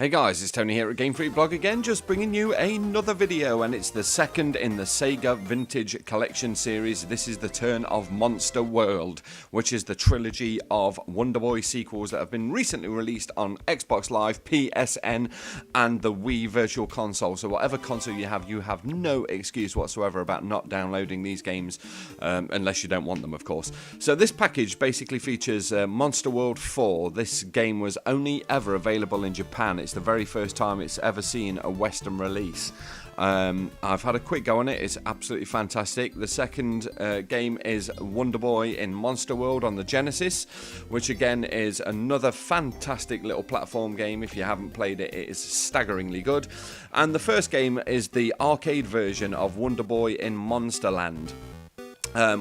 Hey guys, it's Tony here at Game Freak Blog again, just bringing you another video, and it's the second in the Sega Vintage Collection series. This is the turn of Monster World, which is the trilogy of Wonderboy sequels that have been recently released on Xbox Live, PSN, and the Wii Virtual Console. So whatever console you have no excuse whatsoever about not downloading these games, unless you don't want them, of course. So this package basically features Monster World 4. This game was only ever available in Japan. It's the very first time it's ever seen a Western release. I've had a quick go on it. It's absolutely fantastic. The second game is Wonderboy in Monster World on the Genesis, which again is another fantastic little platform game. If you haven't played it, it is staggeringly good. And the first game is the arcade version of Wonderboy in Monsterland.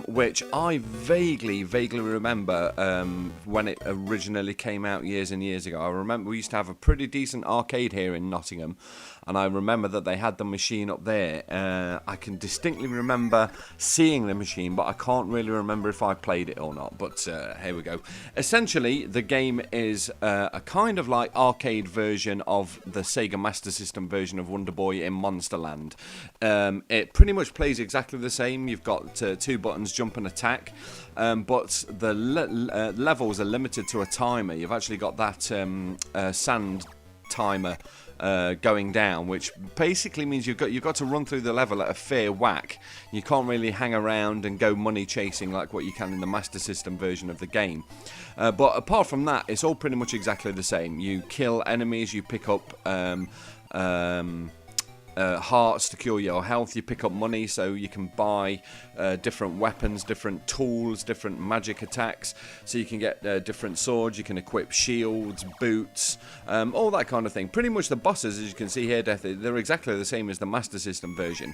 Which I vaguely remember when it originally came out years and years ago. I remember we used to have a pretty decent arcade here in Nottingham, and I remember that they had the machine up there. I can distinctly remember seeing the machine, but I can't really remember if I played it or not. But here we go. Essentially, the game is a kind of like arcade version of the Sega Master System version of Wonderboy in Monsterland. It pretty much plays exactly the same. You've got two buttons, jump and attack, but the levels are limited to a timer. You've actually got that sand timer going down, which basically means you've got to run through the level at a fair whack. You can't really hang around and go money chasing like what you can in the Master System version of the game. But apart from that, it's all pretty much exactly the same. You kill enemies, you pick up hearts to cure your health, you pick up money so you can buy different weapons, different tools, different magic attacks, so you can get different swords, you can equip shields, boots, all that kind of thing. Pretty much the bosses, as you can see here, they're exactly the same as the Master System version.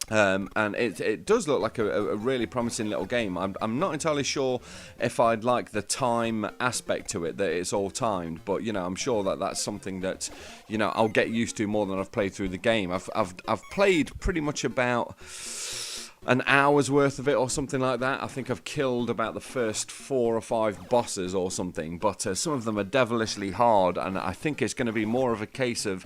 And it does look like a really promising little game. I'm not entirely sure if I'd like the time aspect to it, that it's all timed, but you know, I'm sure that that's something that, you know, I'll get used to more than I've played through the game. I've played pretty much about an hour's worth of it or something like that. I think I've killed about the first 4 or 5 bosses or something, but some of them are devilishly hard, and I think it's going to be more of a case of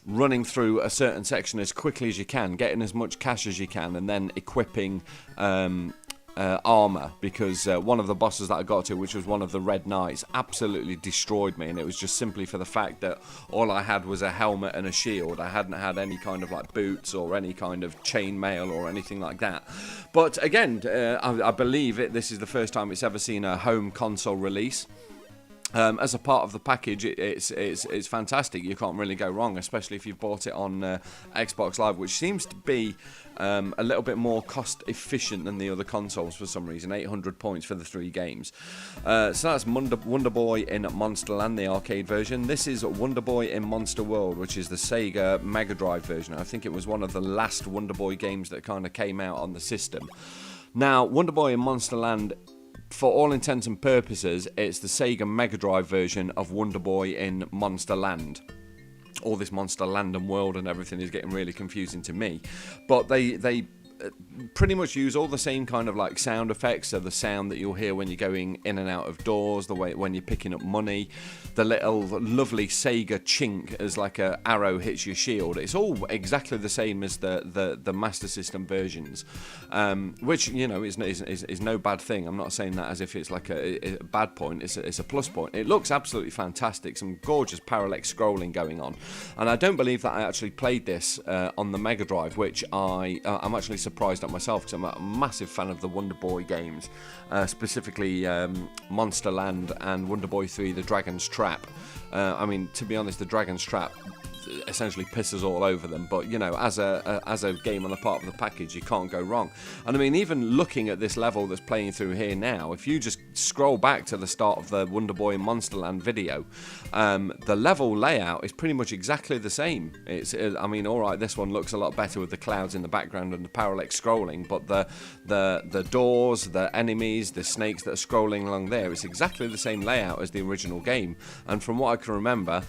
running through a certain section as quickly as you can, getting as much cash as you can, and then equipping armor, because one of the bosses that I got to, which was one of the Red Knights, absolutely destroyed me, and it was just simply for the fact that all I had was a helmet and a shield. I hadn't had any kind of like boots or any kind of chainmail or anything like that. But again, I believe this is the first time it's ever seen a home console release. As a part of the package, it's fantastic. You can't really go wrong, especially if you've bought it on Xbox Live, which seems to be a little bit more cost efficient than the other consoles for some reason. 800 points for the 3 games. So that's Wonderboy in Monsterland, the arcade version. This is Wonderboy in Monster World, which is the Sega Mega Drive version. I think it was one of the last Wonderboy games that kind of came out on the system. Now, Wonderboy in Monsterland, for all intents and purposes, it's the Sega Mega Drive version of Wonderboy in Monsterland. All this Monsterland and world and everything is getting really confusing to me. But they pretty much use all the same kind of like sound effects, so the sound that you'll hear when you're going in and out of doors, the way when you're picking up money, the little lovely Sega chink as like a arrow hits your shield. It's all exactly the same as the Master System versions, which, you know, is no bad thing. I'm not saying that as if it's like a bad point. It's a plus point. It looks absolutely fantastic. Some gorgeous parallax scrolling going on, and I don't believe that I actually played this on the Mega Drive, which I'm actually surprised at myself, because I'm a massive fan of the Wonderboy games, specifically Monsterland and Wonderboy 3: The Dragon's Trap. I mean, to be honest, the Dragon's Trap essentially pisses all over them, but you know, as a game on a part of the package, you can't go wrong. And I mean, even looking at this level that's playing through here now, if you just scroll back to the start of the Wonderboy in Monsterland video, the level layout is pretty much exactly the same. I mean, alright, this one looks a lot better with the clouds in the background and the parallax scrolling, but the doors, the enemies, the snakes that are scrolling along there, it's exactly the same layout as the original game, and from what I can remember,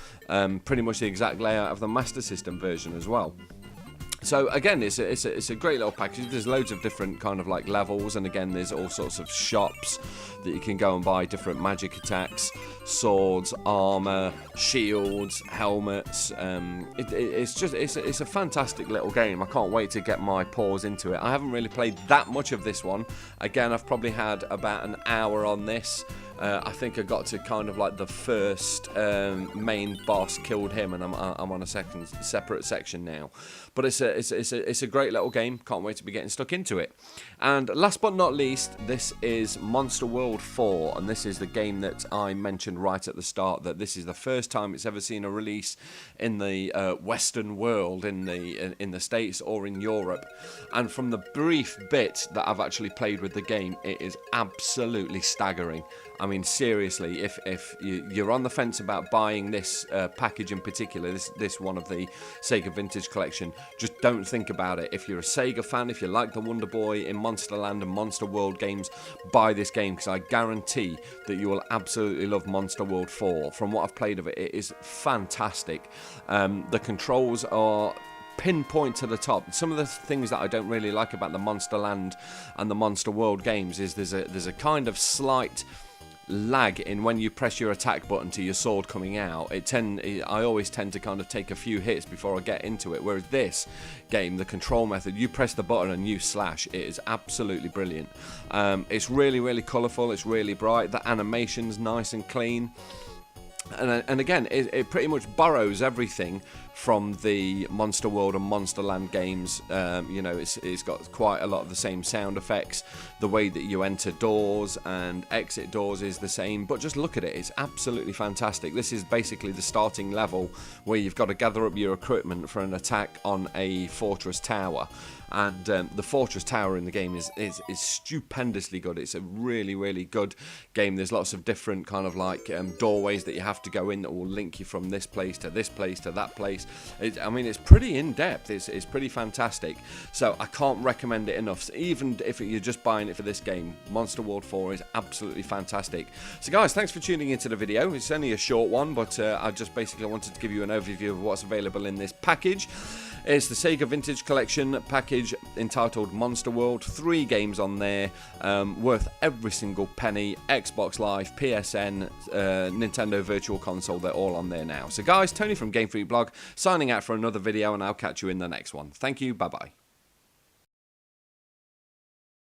pretty much the exact layout of the Master System version as well. So again, it's a great little package. There's loads of different kind of like levels, and again, there's all sorts of shops that you can go and buy different magic attacks, swords, armor, shields, helmets. It's a fantastic little game. I can't wait to get my paws into it. I haven't really played that much of this one. Again, I've probably had about an hour on this. I think I got to kind of like the first main boss, killed him, and I'm on a separate section now. But it's a great little game. Can't wait to be getting stuck into it. And last but not least, this is Monster World 4, and this is the game that I mentioned right at the start, that this is the first time it's ever seen a release in the Western world, in the States or in Europe. And from the brief bit that I've actually played with the game, it is absolutely staggering. I mean, seriously, if you're on the fence about buying this package in particular, this one of the Sega Vintage Collection, just don't think about it. If you're a Sega fan, if you like the Wonderboy in Monsterland and Monster World games, buy this game, because I guarantee that you will absolutely love Monster World 4. From what I've played of it, it is fantastic. The controls are pinpoint to the top. Some of the things that I don't really like about the Monsterland and the Monster World games is there's a kind of slight lag in when you press your attack button to your sword coming out. I always tend to kind of take a few hits before I get into it, whereas this game, the control method, you press the button and you slash. It is absolutely brilliant. It's really colourful, it's really bright, the animation's nice and clean. And again, it pretty much borrows everything from the Monster World and Monsterland games. You know, it's got quite a lot of the same sound effects. The way that you enter doors and exit doors is the same, but just look at it, it's absolutely fantastic. This is basically the starting level where you've got to gather up your equipment for an attack on a fortress tower. And the fortress tower in the game is stupendously good. It's a really good game. There's lots of different kind of like doorways that you have to go in that will link you from this place to this place to that place. I mean, it's pretty in-depth. It's pretty fantastic. So I can't recommend it enough. So even if you're just buying it for this game, Monster World 4 is absolutely fantastic. So guys, thanks for tuning into the video. It's only a short one, but I just basically wanted to give you an overview of what's available in this package. It's the Sega Vintage Collection package entitled Monster World. 3 games on there, worth every single penny. Xbox Live, PSN, Nintendo Virtual Console, they're all on there now. So guys, Tony from Game Freak Blog, signing out for another video, and I'll catch you in the next one. Thank you, bye-bye.